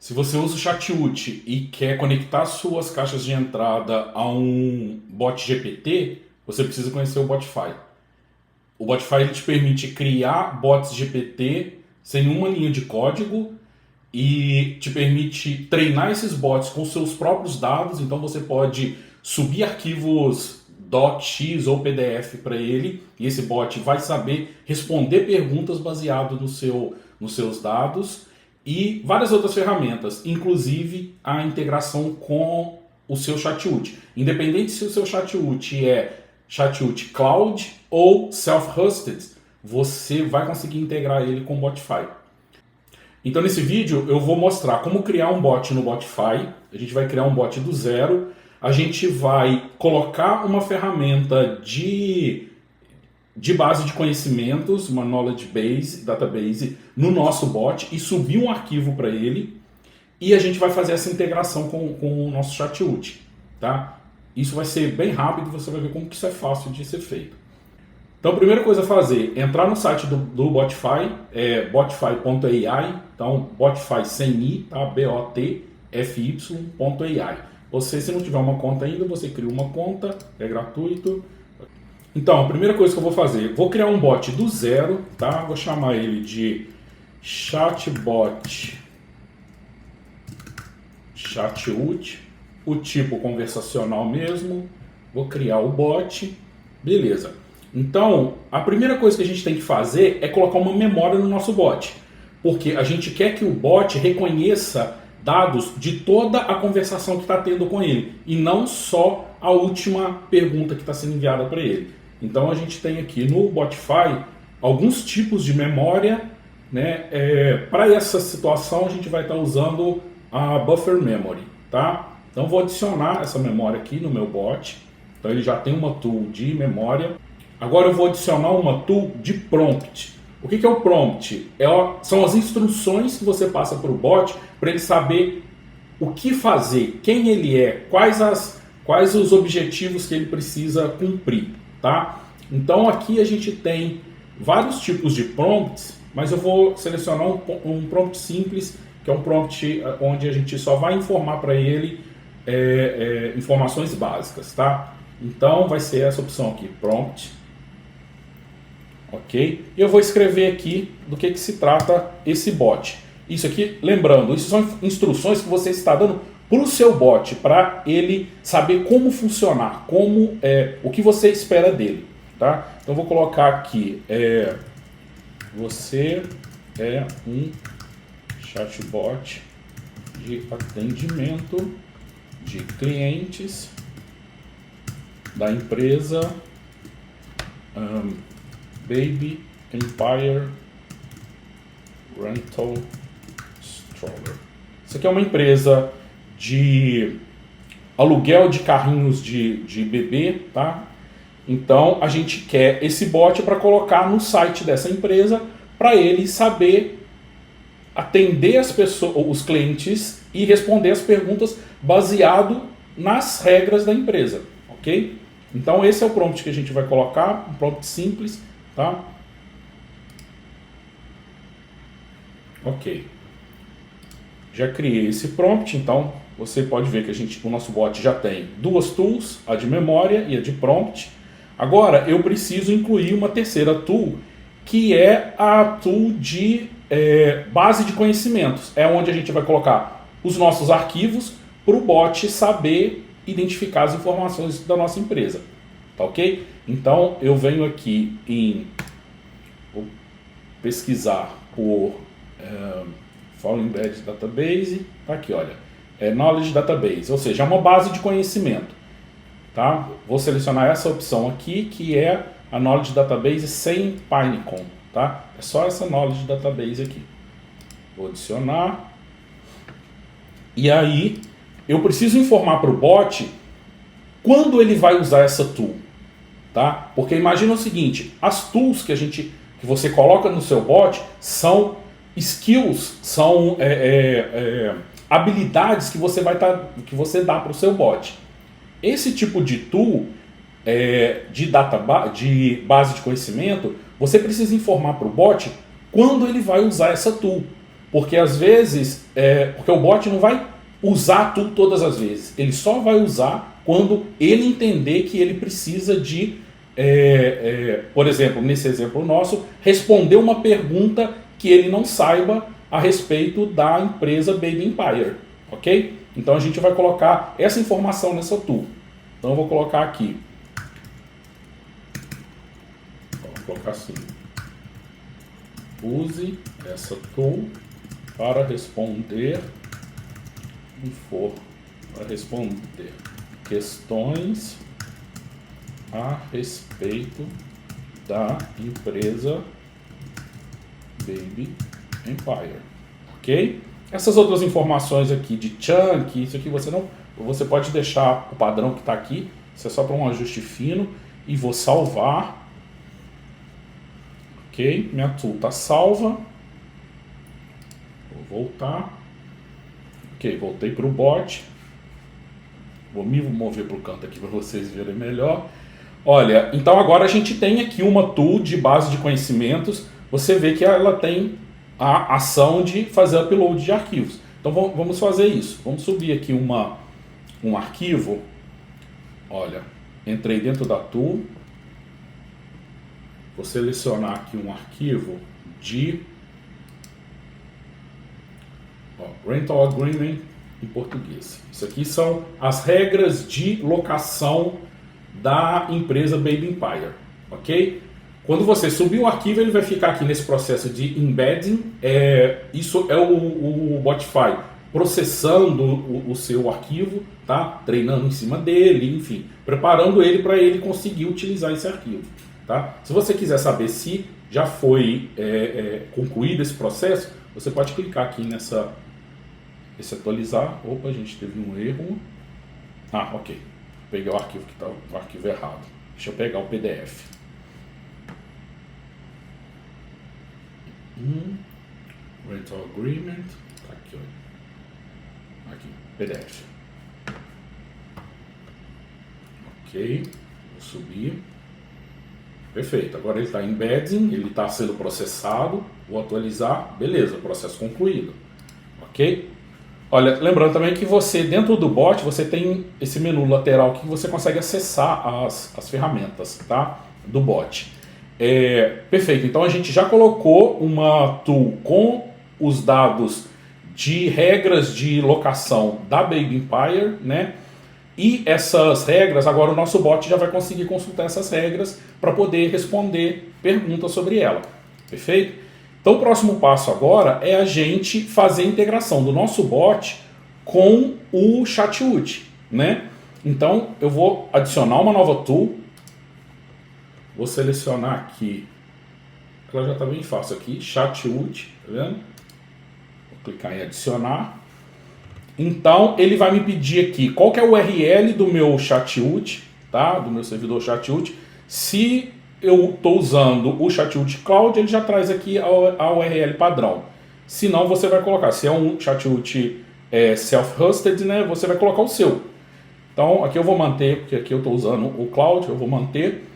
Se você usa o Chat.ut e quer conectar suas caixas de entrada a um bot GPT, você precisa conhecer o Botify. O Botify ele te permite criar bots GPT sem uma linha de código e te permite treinar esses bots com seus próprios dados. Então você pode subir arquivos .x ou PDF para ele e esse bot vai saber responder perguntas baseado nos seus dados e várias outras ferramentas, inclusive a integração com o seu Chat.ut. Independente se o seu Chat.ut é Chat.ut Cloud ou Self-Hosted, você vai conseguir integrar ele com o Botify. Então nesse vídeo eu vou mostrar como criar um bot no Botify. A gente vai criar um bot do zero. A gente vai colocar uma ferramenta de base de conhecimentos, uma knowledge base, database, no nosso bot e subir um arquivo para ele. E a gente vai fazer essa integração com o nosso Chat.ut, tá? Isso vai ser bem rápido e você vai ver como que isso é fácil de ser feito. Então a primeira coisa a fazer é entrar no site do Botify, é botify.ai, então Botify sem i, tá? botfy.ai. Você, se não tiver uma conta ainda, você cria uma conta, é gratuito. Então, a primeira coisa que eu vou fazer, vou criar um bot do zero, tá? Vou chamar ele de chatbot Chat.ut, o tipo conversacional mesmo. Vou criar o bot, beleza. Então, a primeira coisa que a gente tem que fazer é colocar uma memória no nosso bot, porque a gente quer que o bot reconheça dados de toda a conversação que está tendo com ele, e não só a última pergunta que está sendo enviada para ele. Então a gente tem aqui no Botify alguns tipos de memória, né? Para essa situação a gente vai estar usando a Buffer Memory, tá? Então vou adicionar essa memória aqui no meu bot. Então ele já tem uma tool de memória. Agora eu vou adicionar uma tool de prompt. O que é o prompt? São as instruções que você passa para o bot para ele saber o que fazer, quem ele é, quais os objetivos que ele precisa cumprir, tá? Então aqui a gente tem vários tipos de prompts, mas eu vou selecionar um prompt simples, que é um prompt onde a gente só vai informar para ele informações básicas, tá? Então vai ser essa opção aqui, prompt. Ok? E eu vou escrever aqui do que se trata esse bot. Isso aqui, lembrando, isso são instruções que você está dando para o seu bot, para ele saber como funcionar, o que você espera dele. Tá? Então vou colocar aqui, você é um chatbot de atendimento de clientes da empresa Baby Empire Rental Stroller. Isso aqui é uma empresa de aluguel de carrinhos de bebê, tá? Então a gente quer esse bot para colocar no site dessa empresa para ele saber atender as pessoas, os clientes e responder as perguntas baseado nas regras da empresa, ok? Então esse é o prompt que a gente vai colocar, um prompt simples, tá? Ok. Já criei esse prompt, então você pode ver que o nosso bot já tem duas tools, a de memória e a de prompt. Agora eu preciso incluir uma terceira tool, que é a tool de base de conhecimentos. É onde a gente vai colocar os nossos arquivos para o bot saber identificar as informações da nossa empresa. Tá ok? Então eu venho aqui vou pesquisar por Falling Bad Database. Tá aqui, olha. Knowledge Database, ou seja, é uma base de conhecimento. Tá? Vou selecionar essa opção aqui, que é a Knowledge Database sem Pinecone. Tá? É só essa Knowledge Database aqui. Vou adicionar. E aí, eu preciso informar para o bot quando ele vai usar essa tool. Tá? Porque imagina o seguinte, as tools que você coloca no seu bot são skills, são habilidades que você dá para o seu bot. Esse tipo de tool de base de conhecimento, você precisa informar para o bot quando ele vai usar essa tool. Porque às vezes, porque o bot não vai usar tudo todas as vezes. Ele só vai usar quando ele entender que ele precisa de, por exemplo, nesse exemplo nosso, responder uma pergunta que ele não saiba a respeito da empresa Baby Empire, ok? Então a gente vai colocar essa informação nessa tool. Então eu vou colocar aqui. Vou colocar assim. Use essa tool para responder questões a respeito da empresa Baby Empire, ok? Essas outras informações aqui de chunk, isso aqui você pode deixar o padrão que está aqui, isso é só para um ajuste fino, e vou salvar, ok? Minha tool está salva, vou voltar, ok, voltei para o bot, vou me mover para o canto aqui para vocês verem melhor. Olha, então agora a gente tem aqui uma tool de base de conhecimentos, você vê que ela tem a ação de fazer upload de arquivos. Então vamos fazer isso. Vamos subir aqui um arquivo. Olha, entrei dentro da tool. Vou selecionar aqui um arquivo de Rental Agreement em português. Isso aqui são as regras de locação da empresa Baby Empire, ok? Quando você subir o arquivo, ele vai ficar aqui nesse processo de embedding. Isso é o Botify processando o seu arquivo, tá? Treinando em cima dele, enfim, preparando ele para ele conseguir utilizar esse arquivo, tá? Se você quiser saber se já foi concluído esse processo, você pode clicar aqui esse atualizar. Opa, a gente teve um erro. Ah, ok. Peguei o arquivo que está o arquivo errado. Deixa eu pegar o PDF. Rental Agreement. Tá aqui, olha. Aqui, PDF. Ok. Vou subir. Perfeito. Agora ele está em embedding, ele está sendo processado. Vou atualizar. Beleza, processo concluído. Ok? Olha, lembrando também que você, dentro do bot, você tem esse menu lateral que você consegue acessar as ferramentas, tá? Do bot. Perfeito, então a gente já colocou uma tool com os dados de regras de locação da Baby Empire, né? E essas regras, agora o nosso bot já vai conseguir consultar essas regras para poder responder perguntas sobre ela. Perfeito? Então o próximo passo agora é a gente fazer a integração do nosso bot com o Chatwood, né? Então eu vou adicionar uma nova tool. Vou selecionar aqui, ela já está bem fácil aqui, Chatwood, tá vendo? Vou clicar em adicionar. Então ele vai me pedir aqui qual que é o URL do meu Chatwood, tá? Do meu servidor Chatwood. Se eu estou usando o Chatwood Cloud, ele já traz aqui a URL padrão. Se não, você vai colocar, se é um Chatwood self-hosted, né? Você vai colocar o seu. Então aqui eu vou manter, porque aqui eu estou usando o Cloud, eu vou manter.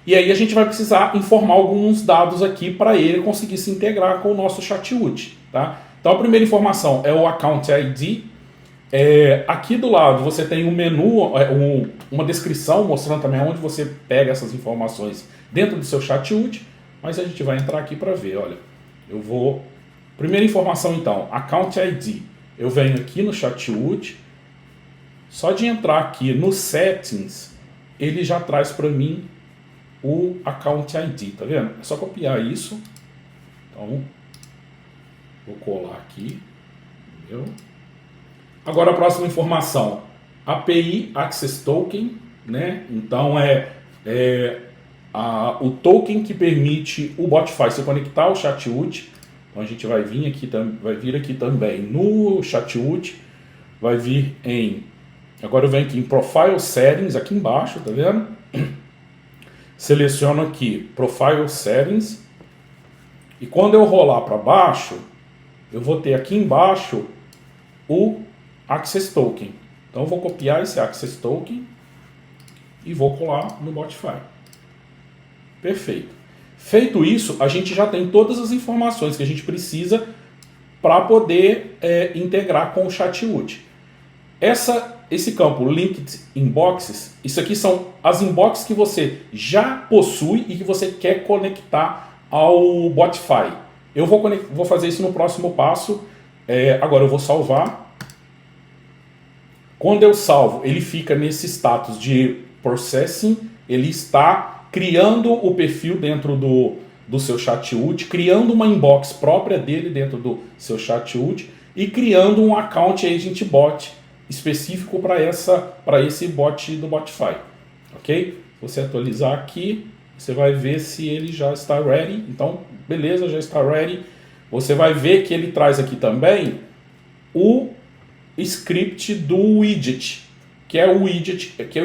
E aí a gente vai precisar informar alguns dados aqui para ele conseguir se integrar com o nosso Chatwood, tá? Então a primeira informação é o Account ID. Aqui do lado você tem um menu, uma descrição mostrando também onde você pega essas informações dentro do seu Chatwood, mas a gente vai entrar aqui para ver, olha. Primeira informação então, Account ID. Eu venho aqui no Chatwood, só de entrar aqui no Settings, ele já traz para mim o Account ID, tá vendo? É só copiar isso. Então, vou colar aqui. Entendeu? Agora a próxima informação. API Access Token, né? Então o token que permite o Botify se conectar ao Chatwood. Então a gente vai vir aqui também no Chatwood. Vai vir em... Agora eu venho aqui em Profile Settings, aqui embaixo, tá vendo? Seleciono aqui Profile Settings e quando eu rolar para baixo, eu vou ter aqui embaixo o Access Token. Então eu vou copiar esse Access Token e vou colar no Botify. Perfeito. Feito isso, a gente já tem todas as informações que a gente precisa para poder integrar com o Chat-UT. Esse campo Linked Inboxes, isso aqui são as inboxes que você já possui e que você quer conectar ao Botify. Eu vou fazer isso no próximo passo. Agora eu vou salvar. Quando eu salvo, ele fica nesse status de processing, ele está criando o perfil dentro do seu Chat-UT, criando uma inbox própria dele dentro do seu Chat-UT e criando um account agent bot específico para esse bot do Botify, ok? Se você atualizar aqui, você vai ver se ele já está ready. Então, beleza, já está ready. Você vai ver que ele traz aqui também o script do widget, que é o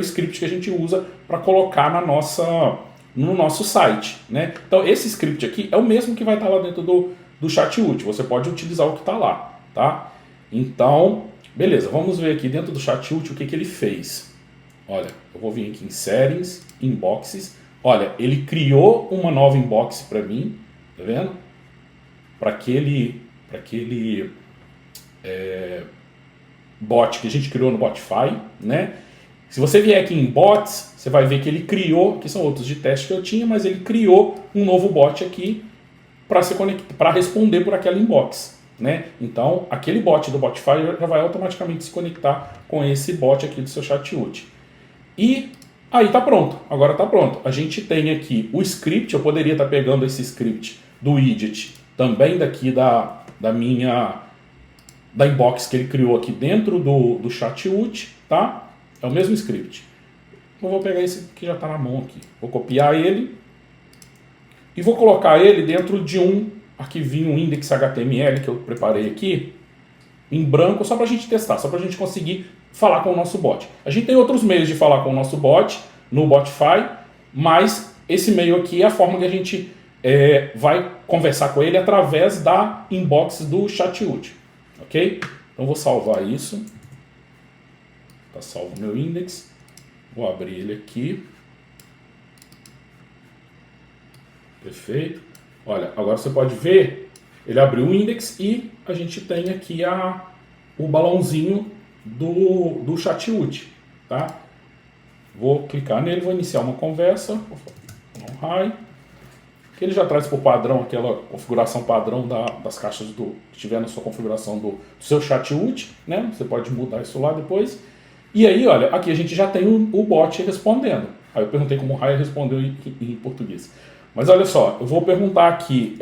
script que a gente usa para colocar no nosso site, né? Então, esse script aqui é o mesmo que vai estar lá dentro do Chat-UT. Você pode utilizar o que está lá, tá? Então, beleza, vamos ver aqui dentro do Chat-UT o que ele fez. Olha, eu vou vir aqui em Settings, Inboxes. Olha, ele criou uma nova inbox para mim, tá vendo? Para aquele bot que a gente criou no Botify, né? Se você vier aqui em Bots, você vai ver que ele criou, que são outros de teste que eu tinha, mas ele criou um novo bot aqui para responder por aquela inbox, né? Então, aquele bot do Botify já vai automaticamente se conectar com esse bot aqui do seu Chat-UT. E aí tá pronto, agora tá pronto. A gente tem aqui o script, eu poderia estar pegando esse script do widget, também daqui da inbox que ele criou aqui dentro do Chat-UT, tá? É o mesmo script. Eu vou pegar esse que já está na mão aqui. Vou copiar ele e vou colocar ele dentro de um arquivinho index.html que eu preparei aqui, em branco, só para a gente testar, só para a gente conseguir falar com o nosso bot. A gente tem outros meios de falar com o nosso bot no Botify, mas esse meio aqui é a forma que a gente vai conversar com ele através da inbox do Chat-UT, ok? Então vou salvar isso. Está salvo o meu index. Vou abrir ele aqui. Perfeito. Olha, agora você pode ver, ele abriu o index e a gente tem aqui o balãozinho do Chat-UT, tá? Vou clicar nele, vou iniciar uma conversa. Um hi. Que ele já traz por padrão aquela configuração padrão das caixas que tiver na sua configuração do seu Chat-UT, né? Você pode mudar isso lá depois. E aí, olha, aqui a gente já tem o bot respondendo. Aí eu perguntei como o Raya respondeu em português. Mas olha só, eu vou perguntar aqui.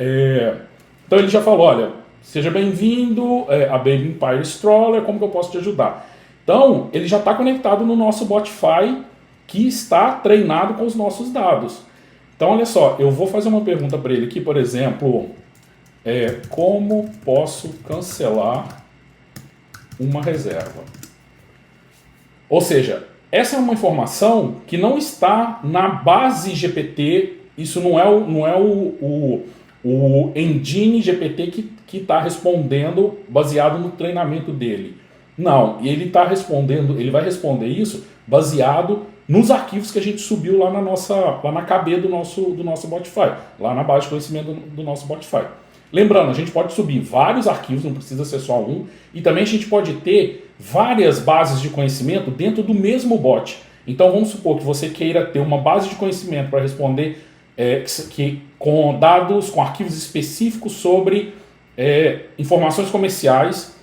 Então ele já falou, olha, seja bem-vindo a Baby Empire Stroller, como que eu posso te ajudar? Então, ele já está conectado no nosso Botify, que está treinado com os nossos dados. Então, olha só, eu vou fazer uma pergunta para ele aqui, por exemplo, como posso cancelar uma reserva? Ou seja, essa é uma informação que não está na base GPT, isso não é o engine GPT que está respondendo baseado no treinamento dele. Não, ele está respondendo, ele vai responder isso baseado nos arquivos que a gente subiu lá na KB do nosso Botify, lá na base de conhecimento do nosso Botify. Lembrando, a gente pode subir vários arquivos, não precisa ser só um, e também a gente pode ter várias bases de conhecimento dentro do mesmo bot. Então vamos supor que você queira ter uma base de conhecimento para responder com dados, com arquivos específicos sobre informações comerciais,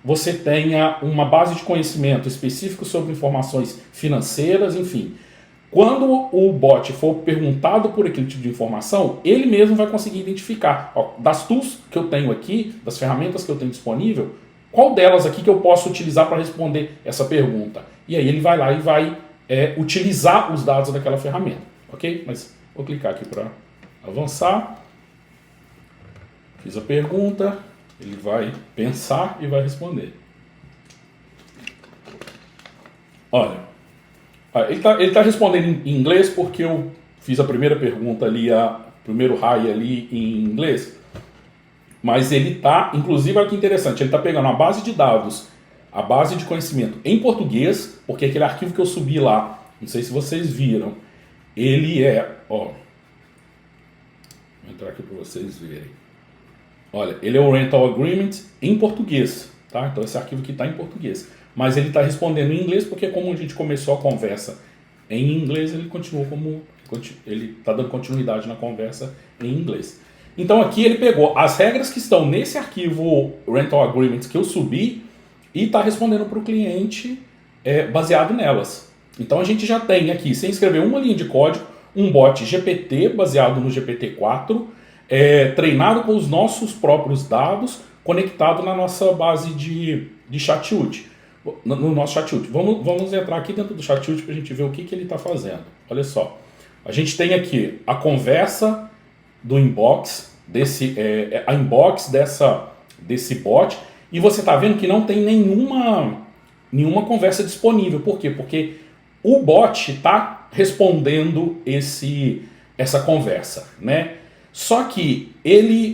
você tenha uma base de conhecimento específico sobre informações financeiras, enfim. Quando o bot for perguntado por aquele tipo de informação, ele mesmo vai conseguir identificar, das tools que eu tenho aqui, das ferramentas que eu tenho disponível, qual delas aqui que eu posso utilizar para responder essa pergunta. E aí ele vai lá e vai utilizar os dados daquela ferramenta, ok? Mas vou clicar aqui para avançar. Fiz a pergunta, ele vai pensar e vai responder. Olha, ele tá respondendo em inglês porque eu fiz a primeira pergunta ali, primeiro hi ali em inglês. Mas ele tá, inclusive, olha que interessante, ele tá pegando a base de dados, a base de conhecimento em português, porque aquele arquivo que eu subi lá, não sei se vocês viram, ele vou entrar aqui para vocês verem. Olha, ele é o Rental Agreement em português, tá? Então esse arquivo aqui está em português. Mas ele está respondendo em inglês porque como a gente começou a conversa em inglês, ele continuou como... ele está dando continuidade na conversa em inglês. Então aqui ele pegou as regras que estão nesse arquivo Rental Agreement que eu subi e está respondendo para o cliente baseado nelas. Então a gente já tem aqui, sem escrever uma linha de código, um bot GPT baseado no GPT-4, treinado com os nossos próprios dados, conectado na nossa base de chat-ut, no nosso chat-ut. Vamos entrar aqui dentro do chat-ut para a gente ver o que ele está fazendo. Olha só, a gente tem aqui a conversa do inbox, a inbox desse bot, e você está vendo que não tem nenhuma conversa disponível. Por quê? Porque o bot está respondendo essa conversa, né? Só que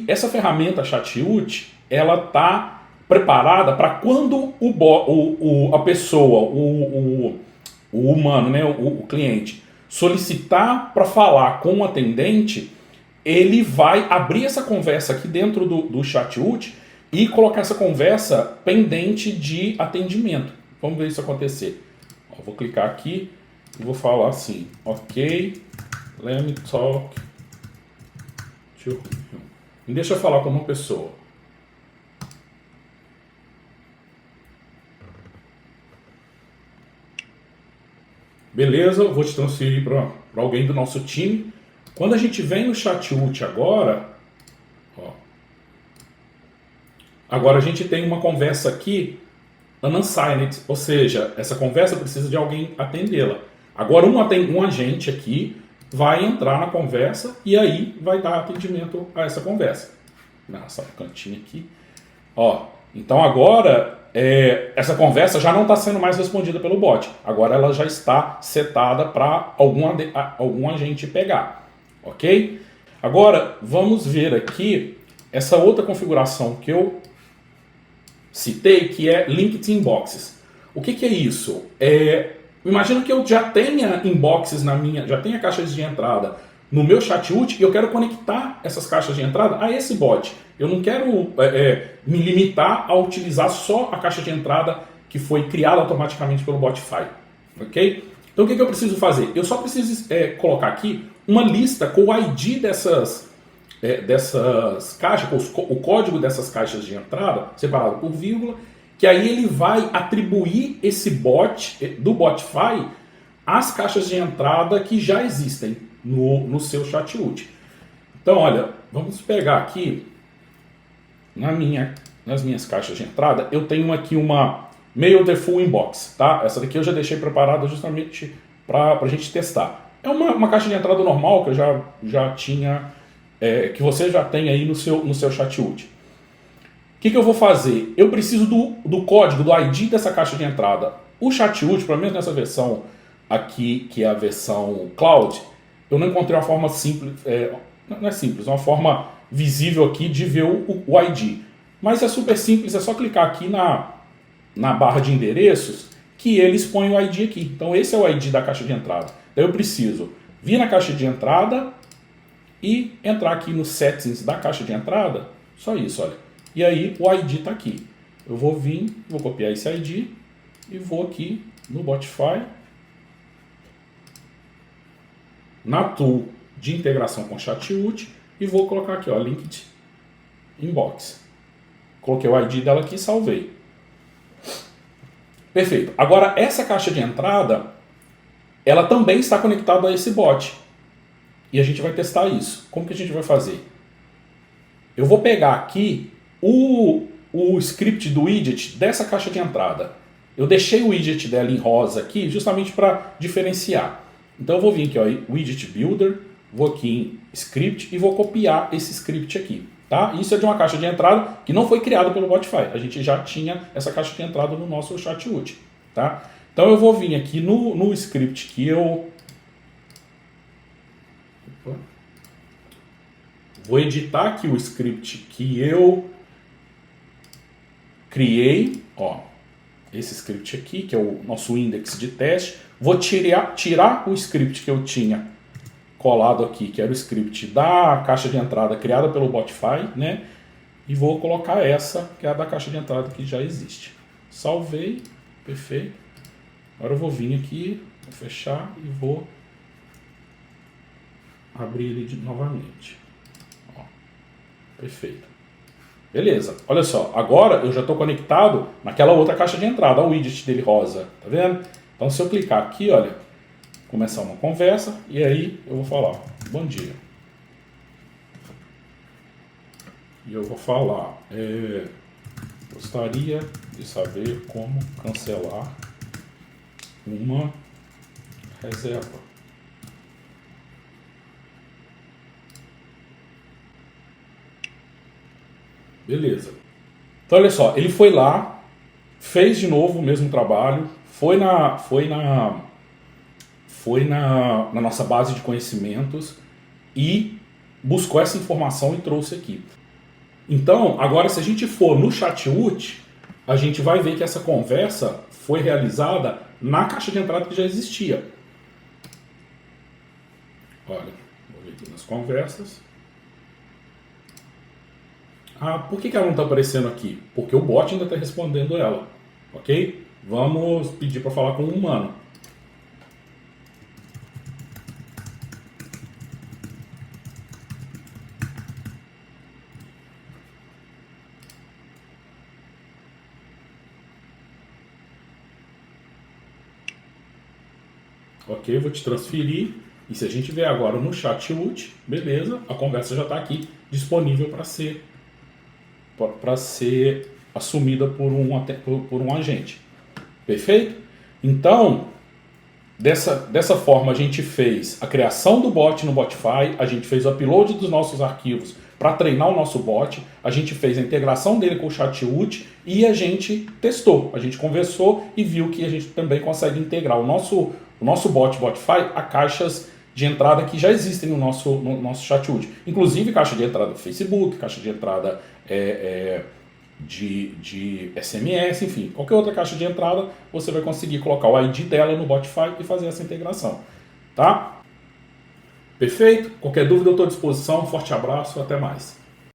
essa ferramenta chat-ut, ela está preparada para quando a pessoa, o humano, né, o cliente, solicitar para falar com o atendente, ele vai abrir essa conversa aqui dentro do chat-ut e colocar essa conversa pendente de atendimento. Vamos ver isso acontecer. Vou clicar aqui e vou falar assim, ok, let me talk to you. Me deixa falar com uma pessoa. Beleza, vou te transferir para alguém do nosso time. Quando a gente vem no chat-ut agora, agora a gente tem uma conversa aqui unsigned, ou seja, essa conversa precisa de alguém atendê-la. Agora um agente aqui vai entrar na conversa e aí vai dar atendimento a essa conversa. Nessa cantinha aqui. Então agora essa conversa já não está sendo mais respondida pelo bot. Agora ela já está setada para algum agente pegar. Ok? Agora vamos ver aqui essa outra configuração que eu citei, que é Linked Inboxes. O que é isso? Imagina que eu já tenha inboxes já tenha caixas de entrada no meu chat-ut e eu quero conectar essas caixas de entrada a esse bot. Eu não quero me limitar a utilizar só a caixa de entrada que foi criada automaticamente pelo Botify. Ok? Então o que eu preciso fazer? Eu só preciso colocar aqui uma lista com o ID dessas caixas, o código dessas caixas de entrada, separado por vírgula, que aí ele vai atribuir esse bot do Botify às caixas de entrada que já existem no seu chat-ut. Então, olha, vamos pegar aqui nas minhas caixas de entrada, eu tenho aqui uma Mail the Full Inbox, tá? Essa daqui eu já deixei preparada justamente para a gente testar. É uma caixa de entrada normal que eu já tinha, que você já tem aí no seu chat-ut. O que eu vou fazer? Eu preciso do código, do ID dessa caixa de entrada. O chat-ut, pelo menos nessa versão aqui, que é a versão Cloud, eu não encontrei uma forma simples, não é simples, uma forma visível aqui de ver o ID. Mas é super simples, é só clicar aqui na barra de endereços que ele expõe o ID aqui. Então esse é o ID da caixa de entrada. Então eu preciso vir na caixa de entrada e entrar aqui nos settings da caixa de entrada, só isso, olha. E aí o ID está aqui. Eu vou vir, vou copiar esse ID e vou aqui no Botify, na tool de integração com chat-ut e vou colocar aqui, ó, Linked Inbox. Coloquei o ID dela aqui e salvei. Perfeito. Agora essa caixa de entrada, ela também está conectada a esse bot. E a gente vai testar isso. Como que a gente vai fazer? Eu vou pegar aqui o script do widget dessa caixa de entrada. Eu deixei o widget dela em rosa aqui justamente para diferenciar. Então eu vou vir aqui, ó, Widget Builder, vou aqui em Script e vou copiar esse script aqui. Tá? Isso é de uma caixa de entrada que não foi criada pelo Botify. A gente já tinha essa caixa de entrada no nosso chat-ut. Tá? Então eu vou vir aqui no script que eu... Vou editar aqui o script que eu criei. Ó, esse script aqui, que é o nosso index de teste. Vou tirar o script que eu tinha colado aqui, que era o script da caixa de entrada criada pelo Botify, né? e vou colocar essa, que é a da caixa de entrada que já existe. Salvei, perfeito. Agora eu vou vir aqui, vou fechar e vou abrir ele novamente. Ó, perfeito. Beleza, olha só, agora eu já estou conectado naquela outra caixa de entrada, o widget dele rosa, tá vendo? Então se eu clicar aqui, olha, começar uma conversa e aí eu vou falar, bom dia. E eu vou falar, gostaria de saber como cancelar uma reserva. Beleza. Então olha só, ele foi lá, fez de novo o mesmo trabalho, foi na nossa base de conhecimentos e buscou essa informação e trouxe aqui. Então, agora se a gente for no Chat.ut, a gente vai ver que essa conversa foi realizada na caixa de entrada que já existia. Olha, vou ver aqui nas conversas. Ah, por que ela não está aparecendo aqui? Porque o bot ainda está respondendo ela, ok? Vamos pedir para falar com um humano. Ok, vou te transferir. E se a gente ver agora no Chat.ut, beleza, a conversa já está aqui disponível para ser assumida por um agente. Perfeito? Então, dessa forma a gente fez a criação do bot no Botify, a gente fez o upload dos nossos arquivos para treinar o nosso bot, a gente fez a integração dele com o Chat.ut e a gente testou, a gente conversou e viu que a gente também consegue integrar o nosso bot Botify a caixas de entrada que já existem no nosso Chat.ut. Inclusive caixa de entrada do Facebook, caixa de entrada de SMS, enfim, qualquer outra caixa de entrada, você vai conseguir colocar o ID dela no Botify e fazer essa integração. Tá? Perfeito? Qualquer dúvida eu estou à disposição. Um forte abraço, até mais.